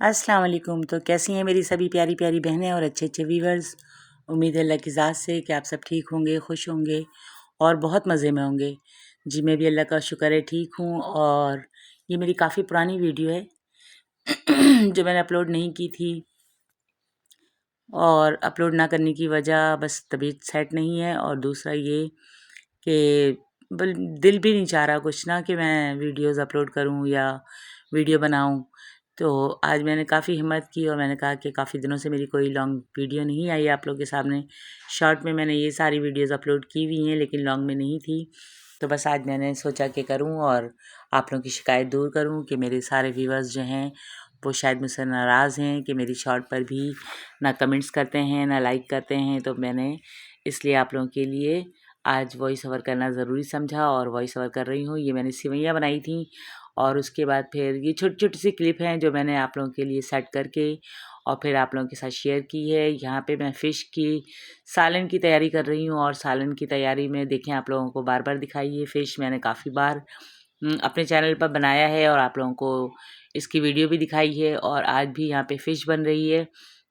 अस्सलाम वालेकुम। तो कैसी हैं मेरी सभी प्यारी प्यारी बहनें और अच्छे अच्छे व्यूवर्स। उम्मीद है अल्लाह की ज़ात से कि आप सब ठीक होंगे, खुश होंगे और बहुत मज़े में होंगे। जी मैं भी अल्लाह का शुक्र है ठीक हूँ। और ये मेरी काफ़ी पुरानी वीडियो है जो मैंने अपलोड नहीं की थी, और अपलोड ना करने की वजह बस तबीयत सेट नहीं है, और दूसरा ये कि दिल भी नहीं चाह रहा कुछ ना कि मैं वीडियोस अपलोड करूं या वीडियो बनाऊं। तो आज मैंने काफ़ी हिम्मत की और मैंने कहा कि काफ़ी दिनों से मेरी कोई लॉन्ग वीडियो नहीं आई आप लोगों के सामने। शॉर्ट में मैंने ये सारी वीडियोस अपलोड की हुई हैं लेकिन लॉन्ग में नहीं थी। तो बस आज मैंने सोचा कि करूं और आप लोगों की शिकायत दूर करूं कि मेरे सारे व्यूवर्स जो हैं वो शायद मुझसे नाराज़ हैं कि मेरी शॉर्ट पर भी ना कमेंट्स करते हैं ना लाइक करते हैं। तो मैंने इसलिए आप लोगों के लिए आज वॉइस ओवर करना ज़रूरी समझा और वॉइस ओवर कर रही हूँ। ये मैंने सिवैयाँ बनाई थी और उसके बाद फिर ये छोटी छोटी सी क्लिप हैं जो मैंने आप लोगों के लिए सेट करके और फिर आप लोगों के साथ शेयर की है। यहाँ पे मैं फ़िश की सालन की तैयारी कर रही हूँ, और सालन की तैयारी में देखें आप लोगों को बार बार दिखाई है फ़िश मैंने काफ़ी बार अपने चैनल पर बनाया है और आप लोगों को इसकी वीडियो भी दिखाई है। और आज भी यहाँ पे फ़िश बन रही है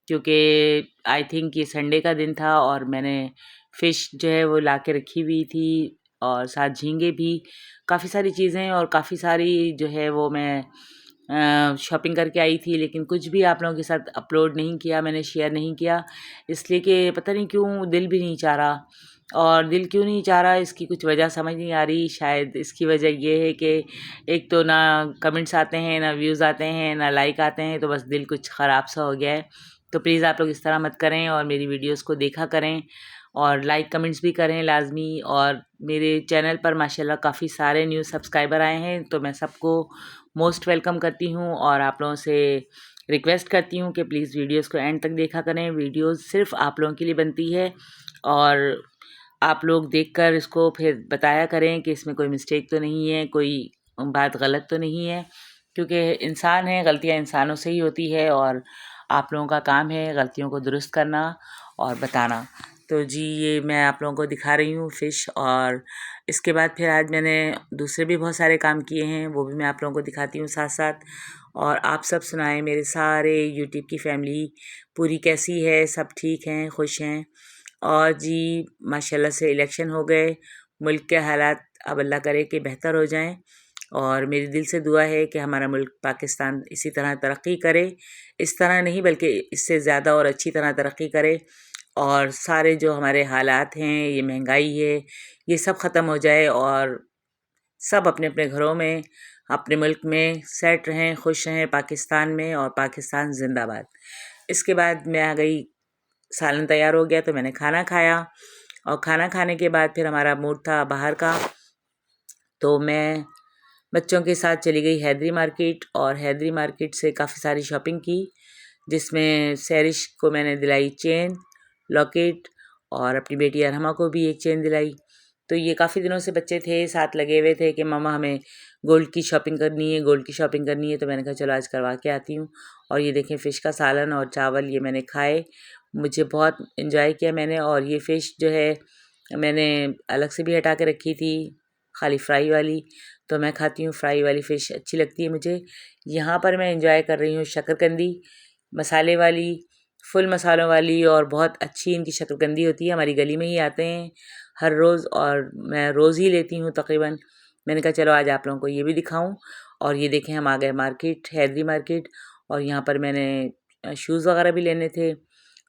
क्योंकि आई थिंक ये संडे का दिन था और मैंने फ़िश जो है वो ला के रखी हुई थी, और साथ झींगे भी, काफ़ी सारी चीज़ें और काफ़ी सारी जो है वो मैं शॉपिंग करके आई थी। लेकिन कुछ भी आप लोगों के साथ अपलोड नहीं किया, मैंने शेयर नहीं किया, इसलिए कि पता नहीं क्यों दिल भी नहीं चाह रहा। और दिल क्यों नहीं चाह रहा इसकी कुछ वजह समझ नहीं आ रही। शायद इसकी वजह ये है कि एक तो ना कमेंट्स आते हैं, ना व्यूज़ आते हैं, ना लाइक आते हैं, तो बस दिल कुछ ख़राब सा हो गया है। तो प्लीज़ आप लोग इस तरह मत करें और मेरी वीडियोस को देखा करें और लाइक कमेंट्स भी करें लाजमी। और मेरे चैनल पर माशाल्लाह काफ़ी सारे न्यू सब्सक्राइबर आए हैं, तो मैं सबको मोस्ट वेलकम करती हूँ और आप लोगों से रिक्वेस्ट करती हूँ कि प्लीज़ वीडियोस को एंड तक देखा करें। वीडियोस सिर्फ आप लोगों के लिए बनती है और आप लोग देखकर इसको फिर बताया करें कि इसमें कोई मिस्टेक तो नहीं है, कोई बात गलत तो नहीं है, क्योंकि इंसान है, गलतियाँ इंसानों से ही होती है और आप लोगों का काम है गलतियों को दुरुस्त करना और बताना। तो जी ये मैं आप लोगों को दिखा रही हूँ फ़िश, और इसके बाद फिर आज मैंने दूसरे भी बहुत सारे काम किए हैं, वो भी मैं आप लोगों को दिखाती हूँ साथ साथ। और आप सब सुनाएं, मेरे सारे यूट्यूब की फैमिली पूरी कैसी है? सब ठीक हैं, खुश हैं? और जी माशाल्लाह से इलेक्शन हो गए, मुल्क के हालात अब अल्लाह करे कि बेहतर हो जाएं, और मेरी दिल से दुआ है कि हमारा मुल्क पाकिस्तान इसी तरह तरक्की करे, इस तरह नहीं बल्कि इससे ज़्यादा और अच्छी तरह तरक्की करे, और सारे जो हमारे हालात हैं, ये महंगाई है, ये सब ख़त्म हो जाए और सब अपने अपने घरों में, अपने मुल्क में सेट रहें, खुश रहें पाकिस्तान में, और पाकिस्तान ज़िंदाबाद। इसके बाद मैं आ गई, सालन तैयार हो गया तो मैंने खाना खाया, और खाना खाने के बाद फिर हमारा मूड था बाहर का, तो मैं बच्चों के साथ चली गई हैदरी मार्केट, और हैदरी मार्केट से काफ़ी सारी शॉपिंग की, जिसमें सैरिश को मैंने दिलाई चेन, लॉकेट, और अपनी बेटी अरहमा को भी एक चेन दिलाई। तो ये काफ़ी दिनों से बच्चे थे साथ लगे हुए थे कि मम्मा हमें गोल्ड की शॉपिंग करनी है, गोल्ड की शॉपिंग करनी है, तो मैंने कहा चलो आज करवा के आती हूँ। और ये देखें फ़िश का सालन और चावल ये मैंने खाए, मुझे बहुत इन्जॉय किया मैंने। और ये फ़िश जो है मैंने अलग से भी हटा के रखी थी, खाली फ्राई वाली, तो मैं खाती हूँ फ्राई वाली फ़िश, अच्छी लगती है मुझे। यहाँ पर मैं एंजॉय कर रही हूँ शकरकंदी, मसाले वाली, फुल मसालों वाली, और बहुत अच्छी इनकी शकरकंदी होती है, हमारी गली में ही आते हैं हर रोज़ और मैं रोज़ ही लेती हूँ तकरीबन। मैंने कहा चलो आज आप लोगों को ये भी दिखाऊं। और ये देखें हम आ गए मार्केट, हैदरी मार्केट, और यहाँ पर मैंने शूज़ वगैरह भी लेने थे।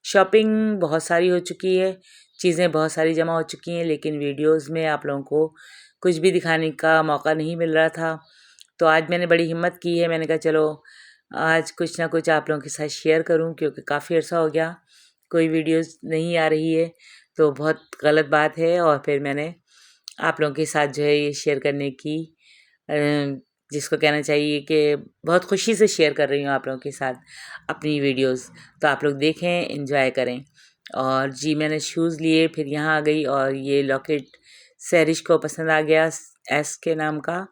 शॉपिंग बहुत सारी हो चुकी है, चीज़ें बहुत सारी जमा हो चुकी हैं, लेकिन वीडियोस में आप लोगों को कुछ भी दिखाने का मौका नहीं मिल रहा था। तो आज मैंने बड़ी हिम्मत की है, मैंने कहा चलो आज कुछ ना कुछ आप लोगों के साथ शेयर करूं, क्योंकि काफ़ी अर्सा हो गया कोई वीडियोस नहीं आ रही है, तो बहुत गलत बात है। और फिर मैंने आप लोगों के साथ जो है ये शेयर करने की अ, जिसको कहना चाहिए कि बहुत खुशी से शेयर कर रही हूँ आप लोगों के साथ अपनी वीडियोस। तो आप लोग देखें, एंजॉय करें। और जी मैंने शूज़ लिए, फिर यहाँ आ गई, और ये लॉकेट सैरिश को पसंद आ गया, एस के नाम का,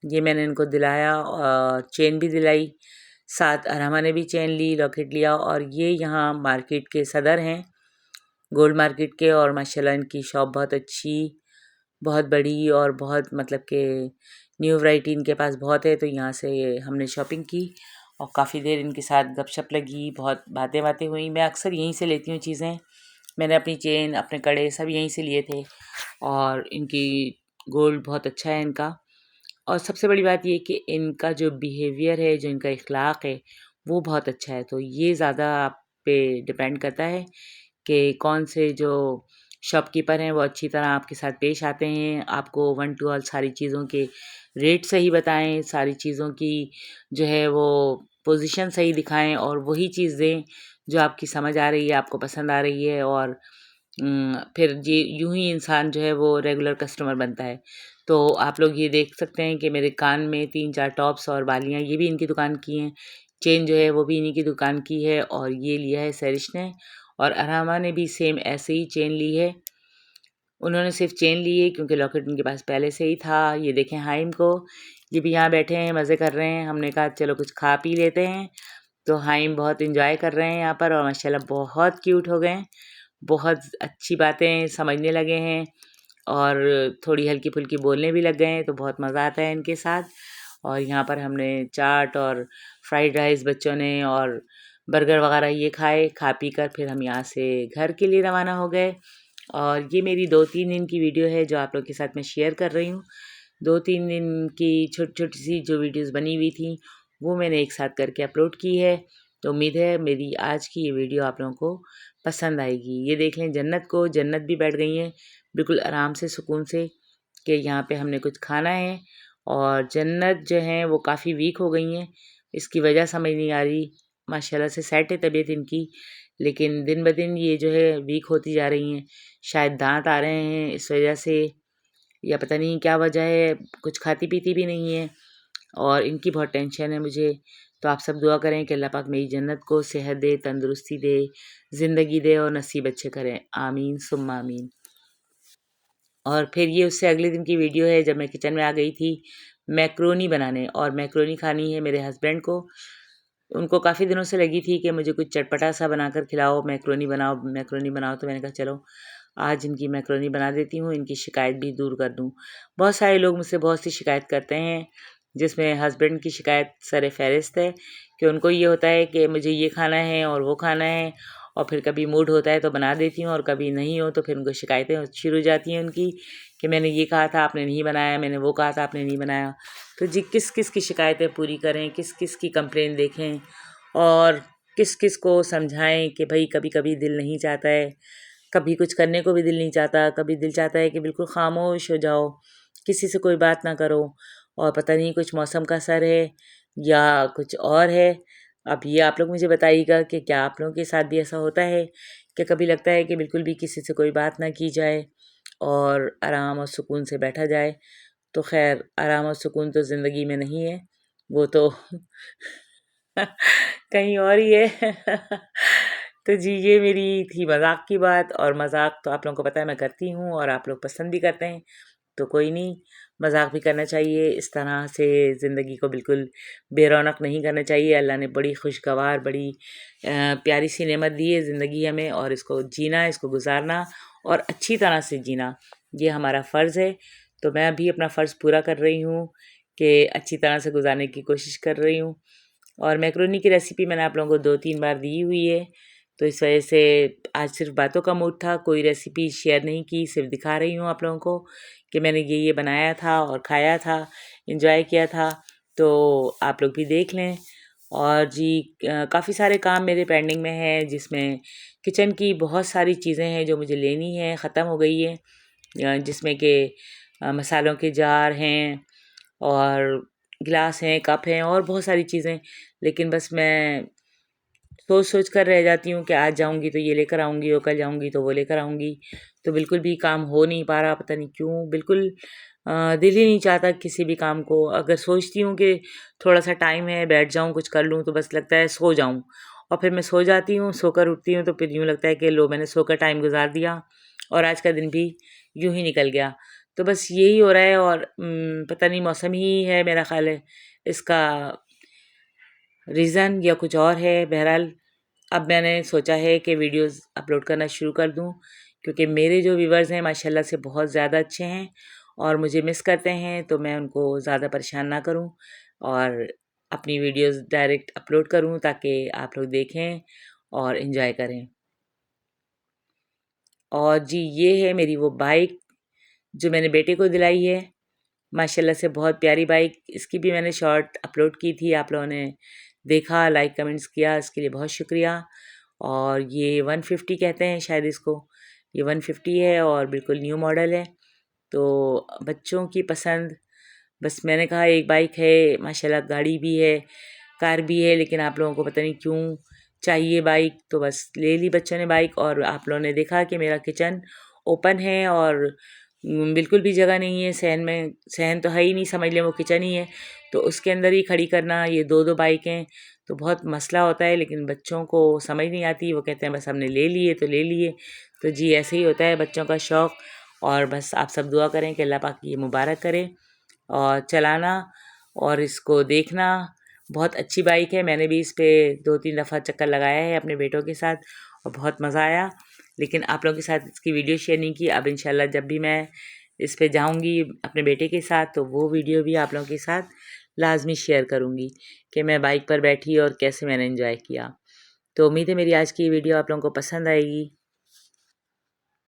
ये मैंने इनको दिलाया और चेन भी दिलाई, साथ अरमा ने भी चेन ली, लॉकेट लिया। और ये यहाँ मार्केट के सदर हैं, गोल्ड मार्केट के, और माशाल्लाह इनकी शॉप बहुत अच्छी, बहुत बड़ी, और बहुत मतलब कि न्यू वैरायटी इनके पास बहुत है, तो यहाँ से हमने शॉपिंग की। और काफ़ी देर इनके साथ गपशप लगी, बहुत बातें हुई। मैं अक्सर यहीं से लेती हूँ चीज़ें। मैंने अपनी चेन, अपने कड़े सब यहीं से लिए थे और इनकी गोल्ड बहुत अच्छा है इनका। और सबसे बड़ी बात ये कि इनका जो बिहेवियर है, जो इनका इखलाक है, वो बहुत अच्छा है। तो ये ज़्यादा आप पे डिपेंड करता है कि कौन से जो शॉपकीपर हैं वो अच्छी तरह आपके साथ पेश आते हैं, आपको वन टू ऑल सारी चीज़ों के रेट सही बताएँ, सारी चीज़ों की जो है वो पोज़ीशन सही दिखाएँ और वही चीज़ दें जो आपकी समझ आ रही है, आपको पसंद आ रही है। और फिर ये यूँ ही इंसान जो है वो रेगुलर कस्टमर बनता है। तो आप लोग ये देख सकते हैं कि मेरे कान में 3-4 टॉप्स और बालियाँ ये भी इनकी दुकान की हैं। चेन जो है वो भी इन्हीं की दुकान की है और ये लिया है सैरिश ने। और अरहमा ने भी सेम ऐसे ही चेन ली है। उन्होंने सिर्फ़ चेन ली है क्योंकि लॉकेट उनके पास पहले से ही था। ये देखें हाइम को, ये भी यहाँ बैठे हैं, मज़े कर रहे हैं। हमने कहा चलो कुछ खा पी लेते हैं। तो हाइम बहुत एन्जॉय कर रहे हैं यहाँ पर और माशाल्लाह बहुत क्यूट हो गए हैं। बहुत अच्छी बातें समझने लगे हैं और थोड़ी हल्की-फुल्की बोलने भी लग गए हैं, तो बहुत मज़ा आता है इनके साथ। और यहाँ पर हमने चाट और फ्राइड राइस बच्चों ने और बर्गर वग़ैरह ये खाए। खा पी कर फिर हम यहाँ से घर के लिए रवाना हो गए। और ये मेरी 2-3 दिन की वीडियो है जो आप लोग के साथ मैं शेयर कर रही हूँ। 2-3 दिन की छोटी-छोटी सी जो वीडियोज़ बनी हुई थी, वो मैंने एक साथ करके अपलोड की है। तो उम्मीद है मेरी आज की ये वीडियो आप लोगों को पसंद आएगी। ये देख लें जन्नत को, जन्नत भी बैठ गई हैं बिल्कुल आराम से, सुकून से कि यहाँ पे हमने कुछ खाना है। और जन्नत जो हैं वो काफ़ी वीक हो गई हैं, इसकी वजह समझ नहीं आ रही। माशाल्लाह से सेट है तबीयत इनकी, लेकिन दिन-ब-दिन ये जो है वीक होती जा रही हैं। शायद दाँत आ रहे हैं इस वजह से या पता नहीं क्या वजह है, कुछ खाती-पीती भी नहीं है और इनकी बहुत टेंशन है मुझे। तो आप सब दुआ करें कि अल्लाह पाक मेरी जन्नत को सेहत दे, तंदुरुस्ती दे, ज़िंदगी दे और नसीब अच्छे करें। आमीन सुम्मा आमीन। और फिर ये उससे अगले दिन की वीडियो है जब मैं किचन में आ गई थी मैक्रोनी बनाने और मैक्रोनी खानी है मेरे हस्बैंड को। उनको काफ़ी दिनों से लगी थी कि मुझे कुछ चटपटा-सा बनाकर खिलाओ, मैक्रोनी बनाओ। तो मैंने कहा चलो आज इनकी मैक्रोनी बना देती हूँ, इनकी शिकायत भी दूर कर दूँ। बहुत सारे लोग मुझसे बहुत सी शिकायत करते हैं, जिसमें हस्बैंड की शिकायत सर-ए-फ़हरिस्त है कि उनको ये होता है कि मुझे ये खाना है और वो खाना है और फिर कभी मूड होता है तो बना देती हूँ और कभी नहीं हो तो फिर उनको शिकायतें शुरू हो जाती हैं उनकी कि मैंने ये कहा था आपने नहीं बनाया, मैंने वो कहा था आपने नहीं बनाया। तो जी किस-किस की शिकायतें पूरी करें, किस-किस की कंप्लेन देखें और किस-किस को समझाएँ कि भई कभी-कभी दिल नहीं चाहता है, कभी कुछ करने को भी दिल नहीं चाहता, कभी दिल चाहता है कि बिल्कुल ख़ामोश हो जाओ, किसी से कोई बात ना करो और पता नहीं कुछ मौसम का असर है या कुछ और है। अब ये आप लोग मुझे बताइएगा कि क्या आप लोगों के साथ भी ऐसा होता है कि कभी लगता है कि बिल्कुल भी किसी से कोई बात ना की जाए और आराम और सुकून से बैठा जाए। तो ख़ैर आराम और सुकून तो ज़िंदगी में नहीं है, वो तो कहीं और ही है। तो जी ये मेरी थी मज़ाक की बात और मज़ाक तो आप लोगों को पता है मैं करती हूँ और आप लोग पसंद भी करते हैं, तो कोई नहीं, मज़ाक भी करना चाहिए। इस तरह से ज़िंदगी को बिल्कुल बेरौनक नहीं करना चाहिए। अल्लाह ने बड़ी खुशगवार, बड़ी प्यारी सी नेमत दी है ज़िंदगी हमें और इसको जीना, इसको गुज़ारना और अच्छी तरह से जीना, ये हमारा फ़र्ज़ है। तो मैं भी अपना फ़र्ज़ पूरा कर रही हूँ कि अच्छी तरह से गुज़ारने की कोशिश कर रही हूँ। और मैक्रोनी की रेसिपी मैंने आप लोगों को 2-3 बार दी हुई है, तो इस वजह से आज सिर्फ़ बातों का मूड था, कोई रेसिपी शेयर नहीं की, सिर्फ़ दिखा रही हूँ आप लोगों को कि मैंने ये बनाया था और खाया था, एन्जॉय किया था, तो आप लोग भी देख लें। और जी काफ़ी सारे काम मेरे पेंडिंग में हैं, जिसमें किचन की बहुत सारी चीज़ें हैं जो मुझे लेनी हैं, ख़त्म हो गई हैं। जिसमें कि मसालों के जार हैं और गिलास हैं, कप हैं और बहुत सारी चीज़ें। लेकिन बस मैं सोच-सोच कर रह जाती हूँ कि आज जाऊँगी तो ये लेकर आऊँगी और कल जाऊँगी तो वो लेकर आऊँगी। तो बिल्कुल भी काम हो नहीं पा रहा, पता नहीं क्यों? बिल्कुल दिल ही नहीं चाहता किसी भी काम को। अगर सोचती हूँ कि थोड़ा-सा टाइम है, बैठ जाऊँ, कुछ कर लूँ, तो बस लगता है सो जाऊँ और फिर मैं सो जाती हूँ, सोकर उठती हूँ तो फिर यूँ लगता है कि लो मैंने सोकर टाइम गुज़ार दिया और आज का दिन भी यूँ ही निकल गया। तो बस यही हो रहा है और पता नहीं मौसम ही है मेरा ख़्याल है इसका रीज़न या कुछ और है। बहरहाल अब मैंने सोचा है कि वीडियोज़ अपलोड करना शुरू कर दूँ क्योंकि मेरे जो व्यूअर्स हैं माशाल्लाह से बहुत ज़्यादा अच्छे हैं और मुझे मिस करते हैं, तो मैं उनको ज़्यादा परेशान ना करूँ और अपनी वीडियोस डायरेक्ट अपलोड करूं ताकि आप लोग देखें और इन्जॉय करें। और जी ये है मेरी वो बाइक जो मैंने बेटे को दिलाई है, माशाल्लाह से बहुत प्यारी बाइक। इसकी भी मैंने शॉर्ट अपलोड की थी, आप लोगों ने देखा, लाइक कमेंट्स किया, इसके लिए बहुत शुक्रिया। और ये 150 कहते हैं शायद इसको, ये 150 है और बिल्कुल न्यू मॉडल है। तो बच्चों की पसंद, बस मैंने कहा एक बाइक है, माशाल्लाह गाड़ी भी है, कार भी है, लेकिन आप लोगों को पता नहीं क्यों चाहिए बाइक, तो बस ले ली बच्चों ने बाइक। और आप लोगों ने देखा कि मेरा किचन ओपन है और बिल्कुल भी जगह नहीं है सहन में, सहन तो है ही नहीं, समझ लें वो किचन ही है, तो उसके अंदर ही खड़ी करना ये दो दो बाइकें, तो बहुत मसला होता है। लेकिन बच्चों को समझ नहीं आती, वो कहते हैं बस हमने ले लिए तो ले लिए। तो जी ऐसे ही होता है बच्चों का शौक़। और बस आप सब दुआ करें कि अल्लाह पाक ये मुबारक करे और चलाना और इसको देखना। बहुत अच्छी बाइक है, मैंने भी इस पे 2-3 दफ़ा चक्कर लगाया है अपने बेटों के साथ और बहुत मज़ा आया। लेकिन आप लोगों के साथ इसकी वीडियो शेयर नहीं की। अब इंशाल्लाह जब भी मैं इस पे जाऊंगी अपने बेटे के साथ, तो वो वीडियो भी आप लोगों के साथ लाजमी शेयर करूंगी कि मैं बाइक पर बैठी और कैसे मैंने एंजॉय किया। तो उम्मीद है मेरी आज की वीडियो आप लोगों को पसंद आएगी।